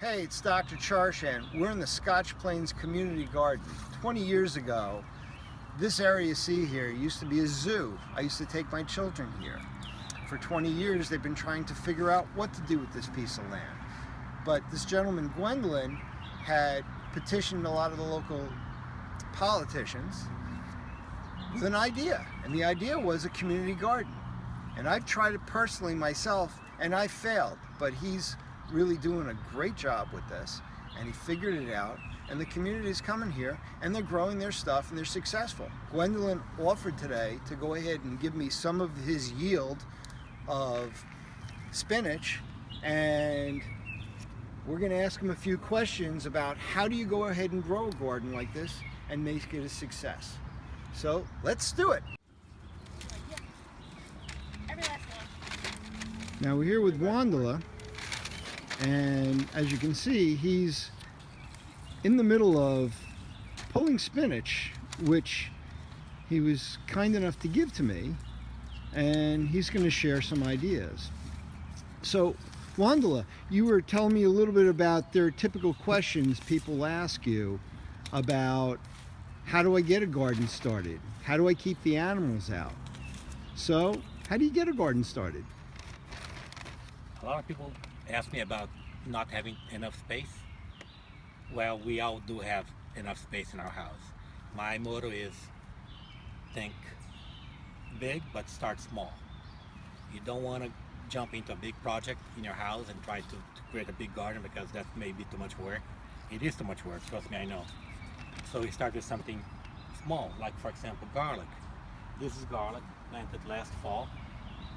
Hey, it's Dr. Charschan. We're in the Scotch Plains Community Garden. 20 years ago, this area you see here used to be a zoo. I used to take my children here. For 20 years, they've been trying to figure out what to do with this piece of land. But this gentleman, Gwendolyn, had petitioned a lot of the local politicians with an idea. And the idea was a community garden. And I've tried it personally myself, and I failed. But he's really doing a great job with this, and he figured it out, and the community is coming here and they're growing their stuff and they're successful. Gwendolyn offered today to go ahead and give me some of his yield of spinach, and we're going to ask him a few questions about how do you go ahead and grow a garden like this and make it a success. So let's do it. Now we're here with Gwendolyn. And as you can see, he's in the middle of pulling spinach, which he was kind enough to give to me, and he's going to share some ideas. So, Gwendolyn, you were telling me a little bit about their typical questions people ask you about how do I get a garden started? How do I keep the animals out? So, how do you get a garden started? A lot of people ask me about not having enough space. Well, we all do have enough space in our house. My motto is think big but start small. You don't want to jump into a big project in your house and try to create a big garden, because that may be too much work. It is too much work, trust me, I know. So we start with something small, like for example garlic. This is garlic planted last fall,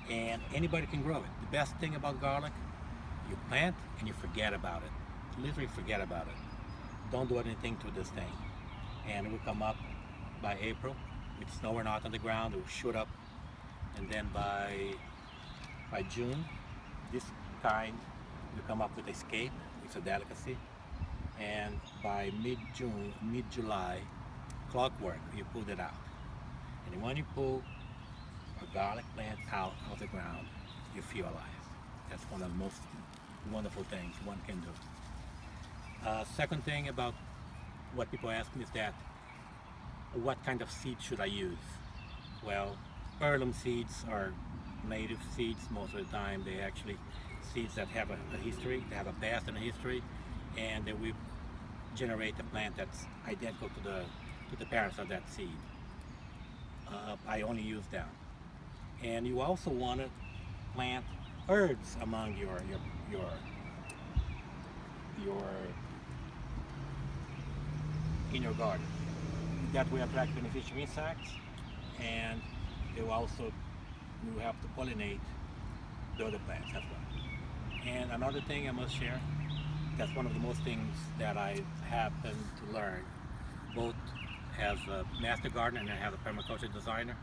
and anybody can grow it. The best thing about garlic, you plant and you forget about it. Literally forget about it. Don't do anything to this thing. And it will come up by April with snow or not on the ground. It will shoot up, and then by June, this kind will come up with a scape. It's a delicacy. And by mid-June, mid-July, clockwork, you pull it out. And when you pull a garlic plant out of the ground, you feel alive. That's one of the most wonderful things one can do. Second thing about what people ask me is that, what kind of seed should I use? Well, heirloom seeds are native seeds most of the time. They're actually seeds that have a history, they have a past and a history, and they will generate a plant that's identical to the parents of that seed. I only use them. And you also want to plant herbs among your in your garden. That will attract beneficial insects, and they will also help to pollinate the other plants as well. And another thing I must share, that's one of the most things that I happen to learn, both as a master gardener and as a permaculture designer.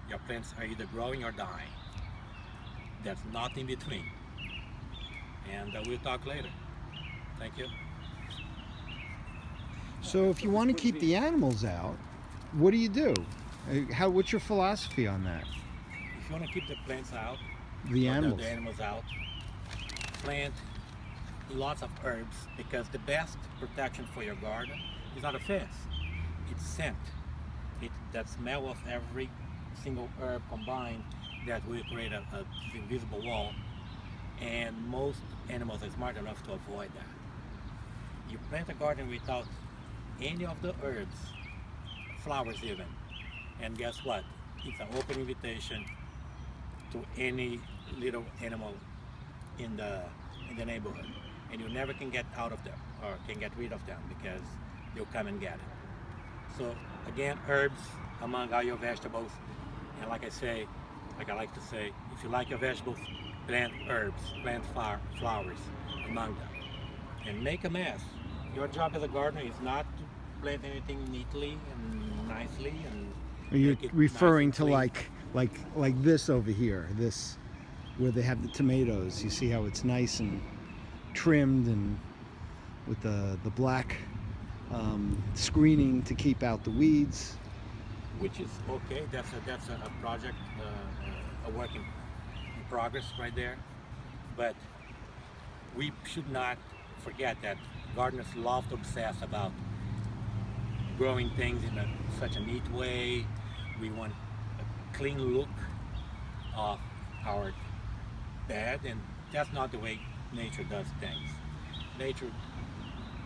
Your plants are either growing or dying. There's nothing in between. And we'll talk later. Thank you. So if you want to keep the animals out, what do you do? What's your philosophy on that? If you want to keep the plants out, the animals out, plant lots of herbs, because the best protection for your garden is not a fence. It's scent. It's that smell of every single herb combined that will create a invisible wall, and most animals are smart enough to avoid that. You plant a garden without any of the herbs, flowers even, and guess what? It's an open invitation to any little animal in the neighborhood, and you never can get out of them or can get rid of them, because they'll come and get it. So again, herbs among all your vegetables, and like I like to say, if you like your vegetables, plant herbs, plant flowers among them, and make a mess. Your job as a gardener is not to plant anything neatly and nicely, and you're referring nice to like this over here, this where they have the tomatoes. You see how it's nice and trimmed and with the black screening to keep out the weeds. Which is okay. That's a project, a work in progress right there. But we should not forget that gardeners love to obsess about growing things in such a neat way. We want a clean look of our bed, and that's not the way nature does things. Nature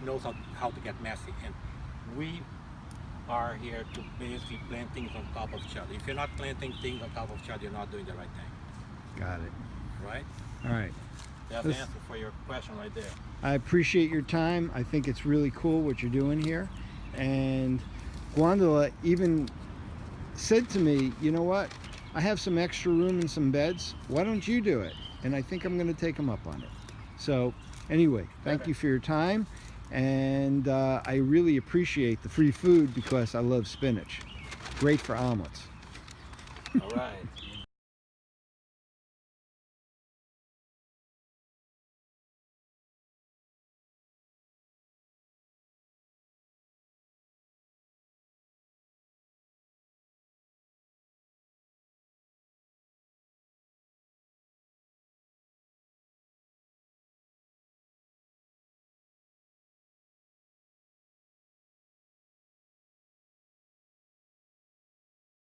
knows how to get messy, and we are here to basically plant things on top of each other. If you're not planting things on top of each other, you're not doing the right thing. Got it. Right? All right. That's the answer for your question right there. I appreciate your time. I think it's really cool what you're doing here. And Gwendolyn even said to me, you know what? I have some extra room and some beds. Why don't you do it? And I think I'm going to take them up on it. So anyway, thank you for your time. And I really appreciate the free food because I love spinach. Great for omelets. All right.